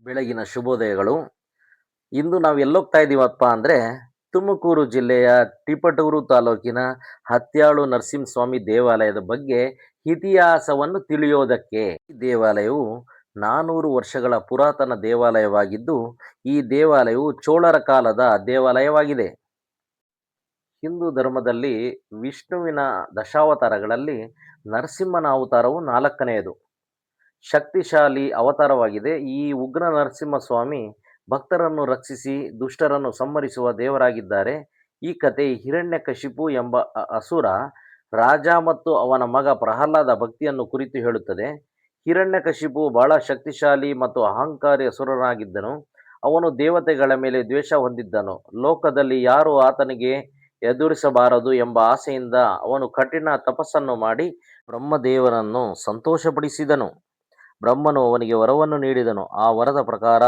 ಬೆಳಗಿನ ಶುಭೋದಯಗಳು. ಇಂದು ನಾವು ಎಲ್ಲೋಗ್ತಾ ಇದ್ದೀವಪ್ಪ ಅಂದರೆ ತುಮಕೂರು ಜಿಲ್ಲೆಯ ತಿಪಟೂರು ತಾಲೂಕಿನ ಹತ್ಯಾಳು ನರಸಿಂಹಸ್ವಾಮಿ ದೇವಾಲಯದ ಬಗ್ಗೆ ಇತಿಹಾಸವನ್ನು ತಿಳಿಯೋದಕ್ಕೆ. ಈ ದೇವಾಲಯವು 400 ವರ್ಷಗಳ ಪುರಾತನ ದೇವಾಲಯವಾಗಿದ್ದು, ಈ ದೇವಾಲಯವು ಚೋಳರ ಕಾಲದ ದೇವಾಲಯವಾಗಿದೆ. ಹಿಂದೂ ಧರ್ಮದಲ್ಲಿ ವಿಷ್ಣುವಿನ ದಶಾವತಾರಗಳಲ್ಲಿ ನರಸಿಂಹನ ಅವತಾರವು 4ನೆಯದು. ಶಕ್ತಿಶಾಲಿ ಅವತಾರವಾಗಿದೆ. ಈ ಉಗ್ರ ನರಸಿಂಹಸ್ವಾಮಿ ಭಕ್ತರನ್ನು ರಕ್ಷಿಸಿ ದುಷ್ಟರನ್ನು ಸಂಹರಿಸುವ ದೇವರಾಗಿದ್ದಾರೆ. ಈ ಕತೆ ಹಿರಣ್ಯಕಶಿಪು ಎಂಬ ಅಸುರ ರಾಜ ಮತ್ತು ಅವನ ಮಗ ಪ್ರಹ್ಲಾದ ಭಕ್ತಿಯನ್ನು ಕುರಿತು ಹೇಳುತ್ತದೆ. ಹಿರಣ್ಯಕಶಿಪು ಬಹಳ ಶಕ್ತಿಶಾಲಿ ಮತ್ತು ಅಹಂಕಾರಿ ಅಸುರನಾಗಿದ್ದನು. ಅವನು ದೇವತೆಗಳ ಮೇಲೆ ದ್ವೇಷ ಹೊಂದಿದ್ದನು. ಲೋಕದಲ್ಲಿ ಯಾರು ಆತನಿಗೆ ಎದುರಿಸಬಾರದು ಎಂಬ ಆಸೆಯಿಂದ ಅವನು ಕಠಿಣ ತಪಸ್ಸನ್ನು ಮಾಡಿ ಬ್ರಹ್ಮದೇವರನ್ನು ಸಂತೋಷಪಡಿಸಿದನು. ಬ್ರಹ್ಮನು ಅವನಿಗೆ ವರವನ್ನು ನೀಡಿದನು. ಆ ವರದ ಪ್ರಕಾರ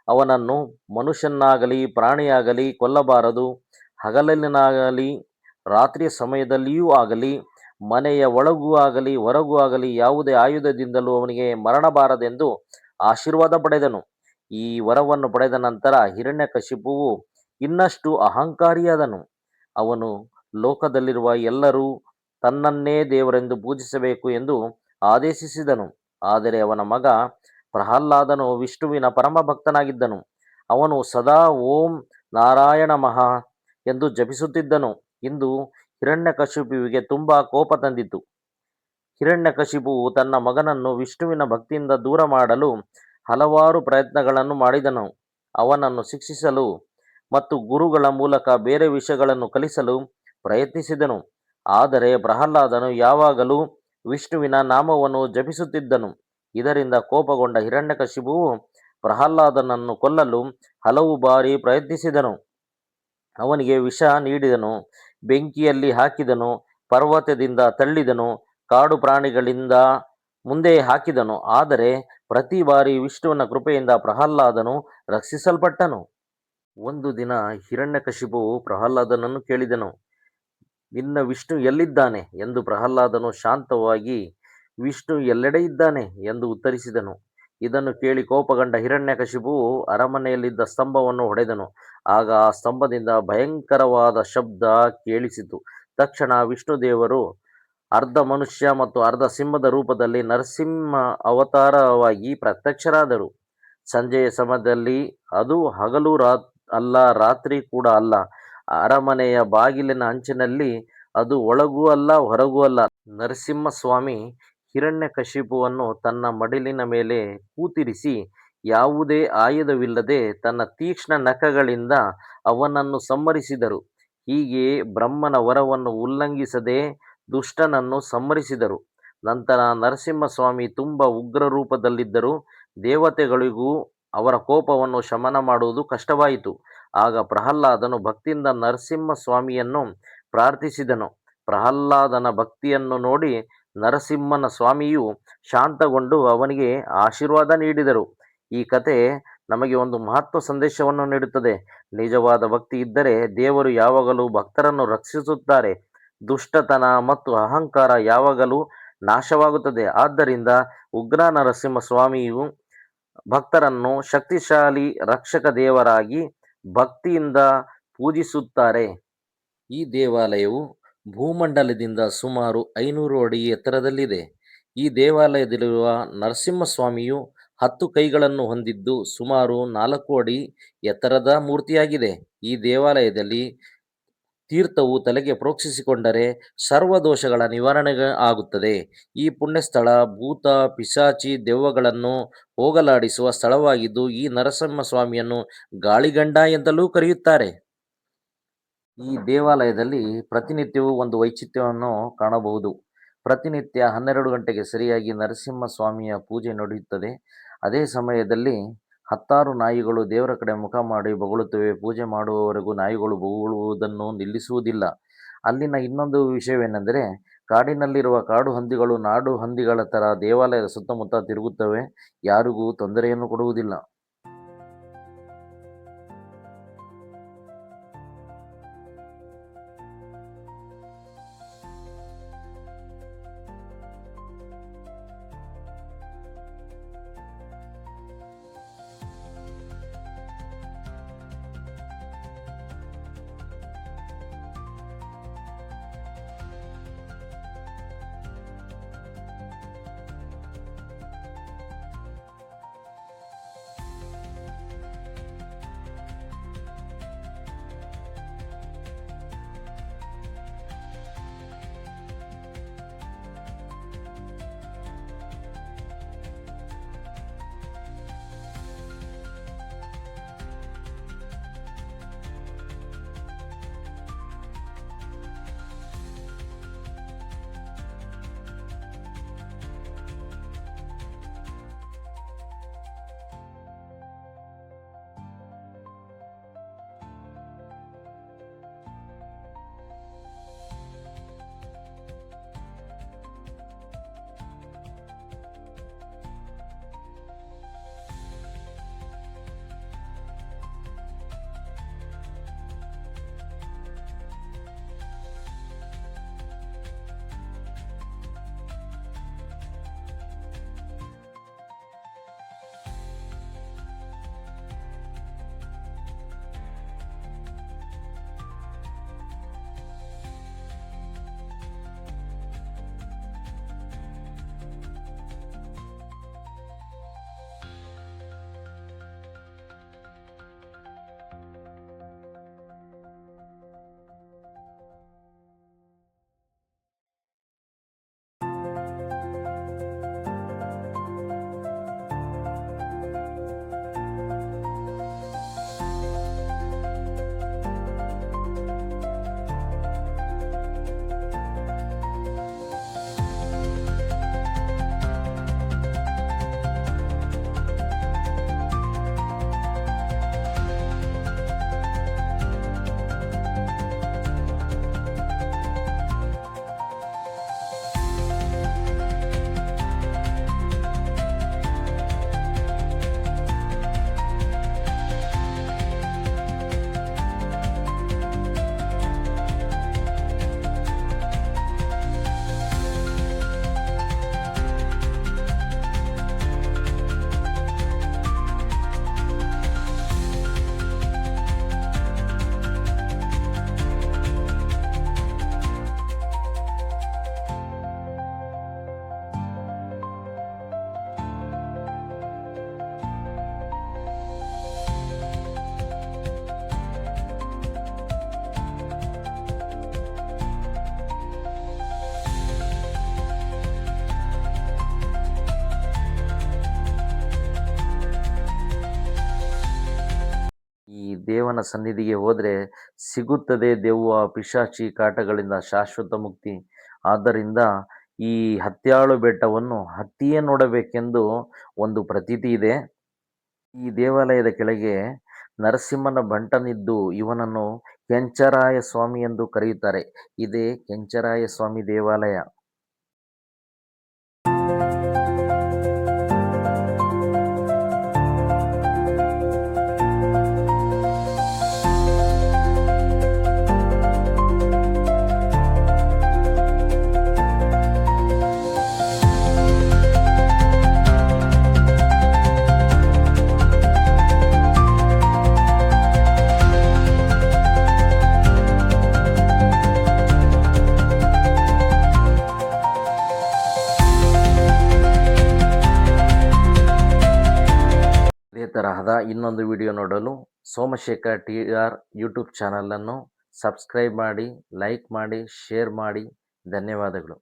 ಅವನನ್ನು ಮನುಷ್ಯನಾಗಲಿ ಪ್ರಾಣಿಯಾಗಲಿ ಕೊಲ್ಲಬಾರದು. ಹಗಲಿನಾಗಲಿ ರಾತ್ರಿಯ ಸಮಯದಲ್ಲಿಯೂ ಆಗಲಿ, ಮನೆಯ ಒಳಗೂ ಆಗಲಿ ಹೊರಗೂ ಆಗಲಿ ಯಾವುದೇ ಆಯುಧದಿಂದಲೂ ಅವನಿಗೆ ಮರಣಬಾರದೆಂದು ಆಶೀರ್ವಾದ ಪಡೆದನು. ಈ ವರವನ್ನು ಪಡೆದ ನಂತರ ಹಿರಣ್ಯಕಶಿಪುವು ಇನ್ನಷ್ಟು ಅಹಂಕಾರಿಯಾದನು. ಅವನು ಲೋಕದಲ್ಲಿರುವ ಎಲ್ಲರೂ ತನ್ನನ್ನೇ ದೇವರೆಂದು ಪೂಜಿಸಬೇಕು ಎಂದು ಆದೇಶಿಸಿದನು. ಆದರೆ ಅವನ ಮಗ ಪ್ರಹ್ಲಾದನು ವಿಷ್ಣುವಿನ ಪರಮ ಭಕ್ತನಾಗಿದ್ದನು. ಅವನು ಸದಾ ಓಂ ನಾರಾಯಣ ಮಹಾ ಎಂದು ಜಪಿಸುತ್ತಿದ್ದನು. ಇಂದು ಹಿರಣ್ಯಕಶಿಪುವಿಗೆ ತುಂಬಾ ಕೋಪ ತಂದಿತು. ಹಿರಣ್ಯಕಶಿಪುವು ತನ್ನ ಮಗನನ್ನು ವಿಷ್ಣುವಿನ ಭಕ್ತಿಯಿಂದ ದೂರ ಮಾಡಲು ಹಲವಾರು ಪ್ರಯತ್ನಗಳನ್ನು ಮಾಡಿದನು. ಅವನನ್ನು ಶಿಕ್ಷಿಸಲು ಮತ್ತು ಗುರುಗಳ ಮೂಲಕ ಬೇರೆ ವಿಷಯಗಳನ್ನು ಕಲಿಸಲು ಪ್ರಯತ್ನಿಸಿದನು. ಆದರೆ ಪ್ರಹ್ಲಾದನು ಯಾವಾಗಲೂ ವಿಷ್ಣುವಿನ ನಾಮವನ್ನು ಜಪಿಸುತ್ತಿದ್ದನು. ಇದರಿಂದ ಕೋಪಗೊಂಡ ಹಿರಣ್ಯಕಶಿಪುವು ಪ್ರಹ್ಲಾದನನ್ನು ಕೊಲ್ಲಲು ಹಲವು ಬಾರಿ ಪ್ರಯತ್ನಿಸಿದನು. ಅವನಿಗೆ ವಿಷ ನೀಡಿದನು, ಬೆಂಕಿಯಲ್ಲಿ ಹಾಕಿದನು, ಪರ್ವತದಿಂದ ತಳ್ಳಿದನು, ಕಾಡು ಪ್ರಾಣಿಗಳಿಂದ ಮುಂದೆ ಹಾಕಿದನು. ಆದರೆ ಪ್ರತಿ ಬಾರಿ ವಿಷ್ಣುವಿನ ಕೃಪೆಯಿಂದ ಪ್ರಹ್ಲಾದನು ರಕ್ಷಿಸಲ್ಪಟ್ಟನು. ಒಂದು ದಿನ ಹಿರಣ್ಯಕಶಿಪುವು ಪ್ರಹ್ಲಾದನನ್ನು ಕೇಳಿದನು, ನಿನ್ನ ವಿಷ್ಣು ಎಲ್ಲಿದ್ದಾನೆ ಎಂದು. ಪ್ರಹ್ಲಾದನು ಶಾಂತವಾಗಿ ವಿಷ್ಣು ಎಲ್ಲೆಡೆ ಇದ್ದಾನೆ ಎಂದು ಉತ್ತರಿಸಿದನು. ಇದನ್ನು ಕೇಳಿ ಕೋಪಗೊಂಡ ಹಿರಣ್ಯಕಶಿಪುವು ಅರಮನೆಯಲ್ಲಿದ್ದ ಸ್ತಂಭವನ್ನು ಹೊಡೆದನು. ಆಗ ಆ ಸ್ತಂಭದಿಂದ ಭಯಂಕರವಾದ ಶಬ್ದ ಕೇಳಿಸಿತು. ತಕ್ಷಣ ವಿಷ್ಣುದೇವರು ಅರ್ಧ ಮನುಷ್ಯ ಮತ್ತು ಅರ್ಧ ಸಿಂಹದ ರೂಪದಲ್ಲಿ ನರಸಿಂಹ ಅವತಾರವಾಗಿ ಪ್ರತ್ಯಕ್ಷರಾದರು. ಸಂಜೆಯ ಸಮಯದಲ್ಲಿ, ಅದು ಹಗಲು ಅಲ್ಲ ರಾತ್ರಿ ಕೂಡ ಅಲ್ಲ, ಅರಮನೆಯ ಬಾಗಿಲಿನ ಅಂಚಿನಲ್ಲಿ, ಅದು ಒಳಗೂ ಅಲ್ಲ ಹೊರಗೂ ಅಲ್ಲ, ನರಸಿಂಹಸ್ವಾಮಿ ಹಿರಣ್ಯಕಶಿಪುವನ್ನು ತನ್ನ ಮಡಿಲಿನ ಮೇಲೆ ಕೂತಿರಿಸಿ ಯಾವುದೇ ಆಯುಧವಿಲ್ಲದೆ ತನ್ನ ತೀಕ್ಷ್ಣ ನಖಗಳಿಂದ ಅವನನ್ನು ಸಂಹರಿಸಿದರು. ಹೀಗೆ ಬ್ರಹ್ಮನ ವರವನ್ನು ಉಲ್ಲಂಘಿಸದೆ ದುಷ್ಟನನ್ನು ಸಂಹರಿಸಿದರು. ನಂತರ ನರಸಿಂಹಸ್ವಾಮಿ ತುಂಬ ಉಗ್ರ ರೂಪದಲ್ಲಿದ್ದರು. ದೇವತೆಗಳಿಗೂ ಅವರ ಕೋಪವನ್ನು ಶಮನ ಮಾಡುವುದು ಕಷ್ಟವಾಯಿತು. ಆಗ ಪ್ರಹ್ಲಾದನು ಭಕ್ತಿಯಿಂದ ನರಸಿಂಹಸ್ವಾಮಿಯನ್ನು ಪ್ರಾರ್ಥಿಸಿದನು. ಪ್ರಹ್ಲಾದನ ಭಕ್ತಿಯನ್ನು ನೋಡಿ ನರಸಿಂಹನ ಸ್ವಾಮಿಯು ಶಾಂತಗೊಂಡು ಅವನಿಗೆ ಆಶೀರ್ವಾದ ನೀಡಿದರು. ಈ ಕತೆ ನಮಗೆ ಒಂದು ಮಹತ್ವ ಸಂದೇಶವನ್ನು ನೀಡುತ್ತದೆ. ನಿಜವಾದ ಭಕ್ತಿ ಇದ್ದರೆ ದೇವರು ಯಾವಾಗಲೂ ಭಕ್ತರನ್ನು ರಕ್ಷಿಸುತ್ತಾರೆ. ದುಷ್ಟತನ ಮತ್ತು ಅಹಂಕಾರ ಯಾವಾಗಲೂ ನಾಶವಾಗುತ್ತದೆ. ಆದ್ದರಿಂದ ಉಗ್ರ ನರಸಿಂಹ ಸ್ವಾಮಿಯು ಭಕ್ತರನ್ನು ಶಕ್ತಿಶಾಲಿ ರಕ್ಷಕ ದೇವರಾಗಿ ಭಕ್ತಿಯಿಂದ ಪೂಜಿಸುತ್ತಾರೆ. ಈ ದೇವಾಲಯವು ಭೂಮಂಡಲದಿಂದ ಸುಮಾರು 500 ಅಡಿ ಎತ್ತರದಲ್ಲಿದೆ. ಈ ದೇವಾಲಯದಲ್ಲಿರುವ ನರಸಿಂಹಸ್ವಾಮಿಯು 10 ಕೈಗಳನ್ನು ಹೊಂದಿದ್ದು ಸುಮಾರು 4 ಅಡಿ ಎತ್ತರದ ಮೂರ್ತಿಯಾಗಿದೆ. ಈ ದೇವಾಲಯದಲ್ಲಿ ತೀರ್ಥವು ತಲೆಗೆ ಪ್ರೋಕ್ಷಿಸಿಕೊಂಡರೆ ಸರ್ವದೋಷಗಳ ನಿವಾರಣೆ ಆಗುತ್ತದೆ. ಈ ಪುಣ್ಯಸ್ಥಳ ಭೂತ ಪಿಶಾಚಿ ದೆವ್ವಗಳನ್ನು ಹೋಗಲಾಡಿಸುವ ಸ್ಥಳವಾಗಿದ್ದು, ಈ ನರಸಿಂಹಸ್ವಾಮಿಯನ್ನು ಗಾಳಿಗಂಡ ಎಂದಲೂ ಕರೆಯುತ್ತಾರೆ. ಈ ದೇವಾಲಯದಲ್ಲಿ ಪ್ರತಿನಿತ್ಯವೂ ಒಂದು ವೈಚಿತ್ರ್ಯವನ್ನು ಕಾಣಬಹುದು. ಪ್ರತಿನಿತ್ಯ 12 ಗಂಟೆಗೆ ಸರಿಯಾಗಿ ನರಸಿಂಹಸ್ವಾಮಿಯ ಪೂಜೆ ನಡೆಯುತ್ತದೆ. ಅದೇ ಸಮಯದಲ್ಲಿ 10 ನಾಯಿಗಳು ದೇವರ ಕಡೆ ಮುಖ ಮಾಡಿ ಬೊಗಳುತ್ತವೆ. ಪೂಜೆ ಮಾಡುವವರೆಗೂ ನಾಯಿಗಳು ಬೊಗಳುವುದನ್ನು ನಿಲ್ಲಿಸುವುದಿಲ್ಲ. ಅಲ್ಲಿನ ಇನ್ನೊಂದು ವಿಷಯವೇನೆಂದರೆ, ಕಾಡಿನಲ್ಲಿರುವ ಕಾಡು ಹಂದಿಗಳು ನಾಡು ಹಂದಿಗಳ ಥರ ದೇವಾಲಯದ ಸುತ್ತಮುತ್ತ ತಿರುಗುತ್ತವೆ. ಯಾರಿಗೂ ತೊಂದರೆಯನ್ನು ಕೊಡುವುದಿಲ್ಲ. ದೇವನ ಸನ್ನಿಧಿಗೆ ಹೋದರೆ ಸಿಗುತ್ತದೆ ದೆವ್ವ ಪಿಶಾಚಿ ಕಾಟಗಳಿಂದ ಶಾಶ್ವತ ಮುಕ್ತಿ. ಆದ್ದರಿಂದ ಈ ಹತ್ಯಾಳು ಬೆಟ್ಟವನ್ನು ಹತ್ತಿಯೇ ನೋಡಬೇಕೆಂದು ಒಂದು ಪ್ರತೀತಿ ಇದೆ. ಈ ದೇವಾಲಯದ ಕೆಳಗೆ ನರಸಿಂಹನ ಬಂಟನಿದ್ದು ಇವನನ್ನು ಕೆಂಚರಾಯ ಸ್ವಾಮಿ ಎಂದು ಕರೆಯುತ್ತಾರೆ. ಇದೇ ಕೆಂಚರಾಯ ಸ್ವಾಮಿ ದೇವಾಲಯ. ಇದೇ ತರಹದ ಇನ್ನೊಂದು ವಿಡಿಯೋ ನೋಡಲು ಸೋಮಶೇಖರ್ TR ಯೂಟ್ಯೂಬ್ ಚಾನಲನ್ನು ಸಬ್ಸ್ಕ್ರೈಬ್ ಮಾಡಿ, ಲೈಕ್ ಮಾಡಿ, ಶೇರ್ ಮಾಡಿ. ಧನ್ಯವಾದಗಳು.